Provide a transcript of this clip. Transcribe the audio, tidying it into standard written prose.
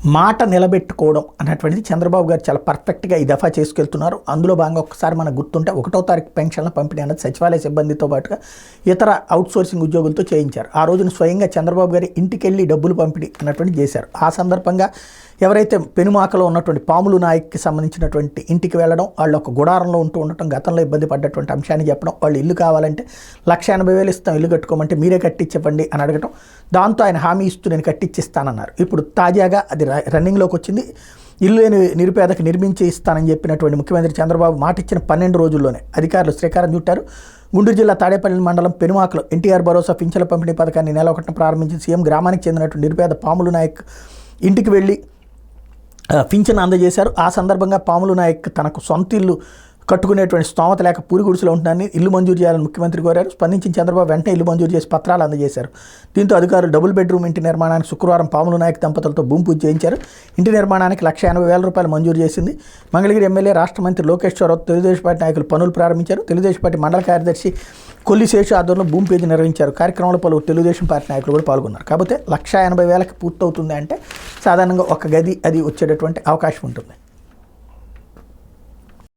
మాట నిలబెట్టుకోవడం అన్నటువంటిది చంద్రబాబు గారు చాలా పర్ఫెక్ట్గా ఈ దఫా చేసుకెళ్తున్నారు. అందులో భాగంగా ఒక్కసారి మనకు గుర్తుంటే 1వ తారీఖు పెన్షన్ల పంపిణీ అన్నది సచివాలయ సిబ్బందితో పాటుగా ఇతర అవుట్సోర్సింగ్ ఉద్యోగులతో చేయించారు. ఆ రోజున స్వయంగా చంద్రబాబు గారి ఇంటికి వెళ్ళి డబ్బులు పంపిణీ అన్నటువంటి చేశారు. ఆ సందర్భంగా ఎవరైతే పెనుమాకలో ఉన్నటువంటి పాములు నాయక్కి సంబంధించినటువంటి ఇంటికి వెళ్ళడం, వాళ్ళు ఒక గుడారంలో ఉండటం, గతంలో ఇబ్బంది పడ్డటువంటి అంశాన్ని చెప్పడం, వాళ్ళు ఇల్లు కావాలంటే 1,80,000 ఇస్తాం ఇల్లు కట్టుకోమంటే మీరే కట్టించండి అని అడగటం, దాంతో ఆయన హామీ ఇస్తూ నేను కట్టించిస్తానన్నారు. ఇప్పుడు తాజాగా అది రన్నింగ్లోకి వచ్చింది. ఇల్లు లేని నిరుపేదకు నిర్మించి ఇస్తానని చెప్పినటువంటి ముఖ్యమంత్రి చంద్రబాబు మాట ఇచ్చిన 12 రోజుల్లోనే అధికారులు శ్రీకారం చుట్టారు. గుంటూరు జిల్లా తాడేపల్లి మండలం పెనుమాకలో ఎన్టీఆర్ భరోసా పింఛన్ల పంపిణీ పథకాన్ని నెల 1న ప్రారంభించిన సీఎం గ్రామానికి చెందినటువంటి నిరుపేద పాములు నాయక్ ఇంటికి వెళ్ళి పింఛన్ అందజేశారు. ఆ సందర్భంగా పాములు నాయక్ తనకు సొంత ఇల్లు కట్టుకునేటువంటి స్తోమత లేక పూరి గుడిసెలో ఉంటున్నారని ఇల్లు మంజూరు చేయాలని ముఖ్యమంత్రి కోరారు. స్పందించిన చంద్రబాబు వెంటనే ఇల్లు మంజూరు చేసి పత్రాలు అందజేశారు. దీంతో అధికారులు డబుల్ బెడ్రూమ్ ఇంటి నిర్మాణానికి శుక్రవారం పాములు నాయక్ దంపతులతో భూమి పూజ చేయించారు. ఇంటి నిర్మాణానికి 1,80,000 రూపాయలు మంజూరు చేసింది. మంగళగిరి ఎమ్మెల్యే రాష్ట్ర మంత్రి లోకేష్ చౌరత్ తెలుగుదేశం పార్టీ నాయకులు పనులు ప్రారంభించారు. తెలుగుదేశం పార్టీ మండల కార్యదర్శి కొల్లి శేషు ఆధ్వర్యంలో భూమి పూజ నిర్వహించారు. కార్యక్రమంలో పలువురు తెలుగుదేశం పార్టీ నాయకులు కూడా పాల్గొన్నారు. కాకపోతే 1,80,000కి పూర్తవుతుంది అంటే సాధారణంగా ఒక గది అది వచ్చేటటువంటి అవకాశం ఉంటుంది.